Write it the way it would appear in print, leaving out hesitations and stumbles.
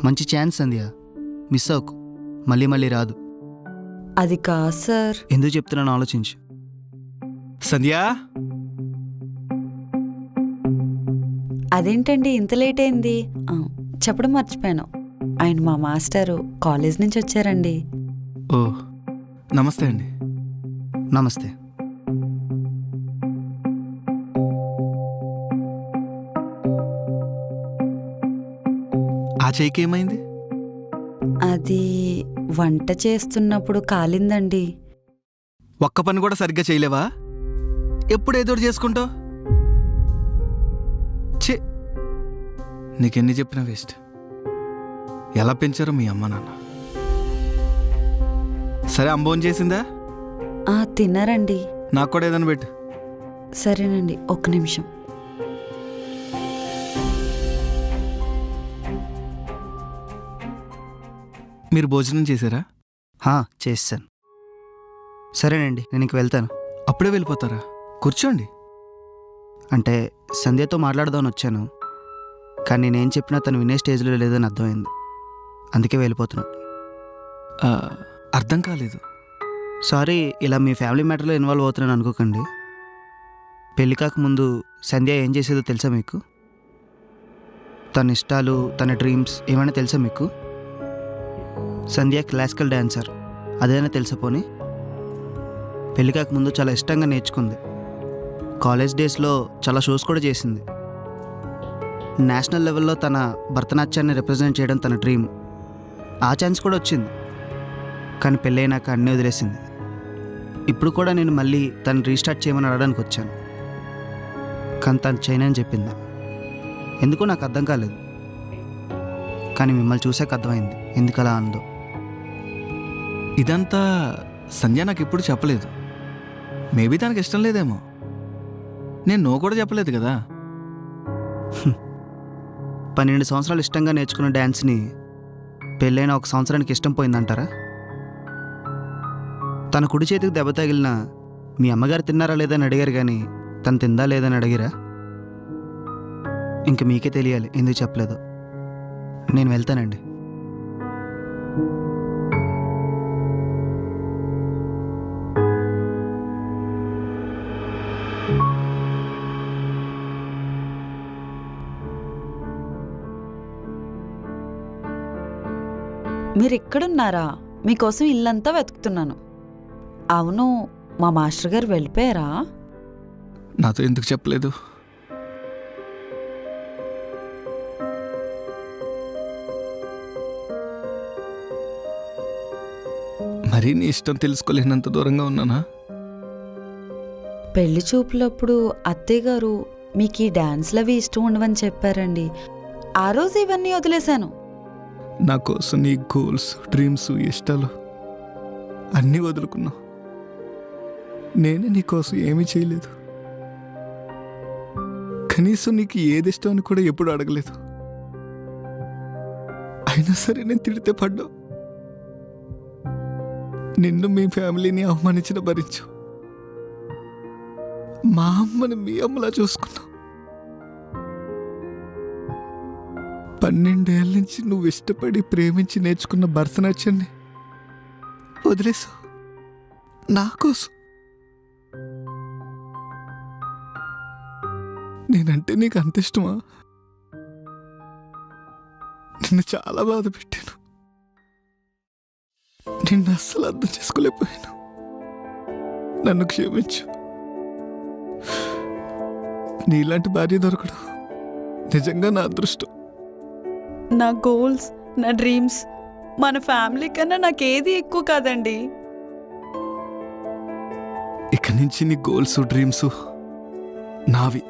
మంచి ఛాన్స్ సంధ్య, మిస్ అవ్వకు. మళ్ళీ మళ్ళీ రాదు. అది కాదు సార్. ఎందుకు చెప్తున్నాను ఆలోచించు. సంధ్య, అదేంటండి ఇంత లేట్ అయింది? చెప్పడం మర్చిపోయాను, ఆయన మా మాస్టరు కాలేజ్ నుంచి వచ్చారండి. ఓ నమస్తే అండి. నమస్తే. ఆ చేయికి ఏమైంది? అది వంట చేస్తున్నప్పుడు కాలిందండి. ఒక్క పని కూడా సరిగ్గా చేయలేవా? ఎప్పుడు ఏదో ఒకటి చేసుకుంటావు. ఛీ, నీకెన్ని చెప్పినా వేస్ట్. ఎలా పెంచారు మీ అమ్మ నాన్న? సరే, అంబోన్ చేసిందా? తిన్నారండి. నాకు కూడా ఏదైనా పెట్టు. సరేనండి, ఒక్క నిమిషం. మీరు భోజనం చేశారా? చేస్తాను. సరేనండి, నేను ఇంక వెళ్తాను. అప్పుడే వెళ్ళిపోతారా? కూర్చోండి. అంటే సంధ్యతో మాట్లాడదామని వచ్చాను, కానీ నేనేం చెప్పినా తను వినే స్టేజ్లో లేదని అర్థమైంది. అందుకే వెళ్ళిపోతున్నాను. అర్థం కాలేదు. సారీ, ఇలా మీ ఫ్యామిలీ మ్యాటర్లో ఇన్వాల్వ్ అవుతున్నాను అనుకోకండి. పెళ్ళి కాకముందు సంధ్య ఏం చేసేదో తెలుసా మీకు? తన ఇష్టాలు, తన డ్రీమ్స్ ఏమైనా తెలుసా మీకు? సంధ్య క్లాసికల్ డ్యాన్సర్, అదేనా తెలుసా? పోనీ పెళ్ళి కాకముందు చాలా ఇష్టంగా నేర్చుకుంది. కాలేజ్ డేస్లో చాలా షోస్ కూడా చేసింది. నేషనల్ లెవెల్లో తన భరతనాట్యాన్ని రిప్రజెంట్ చేయడం తన డ్రీమ్. ఆ ఛాన్స్ కూడా వచ్చింది, కానీ పెళ్ళైనాక అన్నీ వదిలేసింది. ఇప్పుడు కూడా నేను మళ్ళీ తను రీస్టార్ట్ చేయమని అడగడానికి వచ్చాను, కానీ తను చేయను అని చెప్పింది. ఎందుకో నాకు అర్థం కాలేదు, కానీ మిమ్మల్ని చూసాక అర్థమైంది ఎందుకు అలా అందో. ఇదంతా సంధ్య నాకు ఎప్పుడు చెప్పలేదు. మేబీ తనకి ఇష్టం లేదేమో. నేను నో కూడా చెప్పలేదు కదా. 12 సంవత్సరాలు ఇష్టంగా నేర్చుకున్న డ్యాన్స్ని పెళ్ళైన 1 సంవత్సరానికి ఇష్టం పోయిందంటారా? తన కుడి చేతికి దెబ్బ తగిలిన మీ అమ్మగారు తిన్నారా లేదని అడిగారు, కానీ తను తిందా లేదని అడిగిరా? ఇంక మీకే తెలియాలి ఎందుకు చెప్పలేదు. నేను వెళ్తానండి. మీరు ఎక్కడున్నారా? మీకోసం ఇల్లంతా వెతుకుతున్నాను. అవును, మా మాస్టర్ గారు వెళ్ళిపోయారా? నాతో ఎందుకు చెప్పలేదు? మరీ నీ ఇష్టం తెలుసుకోలేనంత దూరంగా ఉన్నానా? పెళ్లి చూపులప్పుడు అత్తయ్య గారు మీకు ఈ డాన్స్లవి ఇష్టం ఉండవని చెప్పారండి. ఆ రోజు ఇవన్నీ వదిలేశాను. నా కోసం నీ గోల్స్, డ్రీమ్స్, ఇష్టాలు అన్నీ వదులుకున్నావు. నేనే నీకోసం ఏమీ చేయలేదు. కనీసం నీకు ఏది ఇష్టం అని కూడా ఎప్పుడు అడగలేదు. అయినా సరే నేను తిడితే పడ్డావు. నిన్ను, మీ ఫ్యామిలీని అవమానించిన భరించు. మా అమ్మని మీ అమ్మలా చూసుకున్నావు. 12 ఏళ్ళ నుంచి నువ్వు ఇష్టపడి ప్రేమించి నేర్చుకున్న భరతనాట్యాన్ని వదిలేసావు నా కోసం. నేనంటే నీకు అంత ఇష్టమా? నిన్ను చాలా బాధ పెట్టాను. నిన్ను అస్సలు అర్థం చేసుకోలేకపోయాను. నన్ను క్షమించు. నీలాంటి భార్య దొరకడం నిజంగా నా అదృష్టం. నా గోల్స్, నా డ్రీమ్స్, మన ఫ్యామిలీ కన్నా నాకేది ఎక్కువ కాదండి. ఇక నుంచి నీ గోల్స్, డ్రీమ్స్ నావి.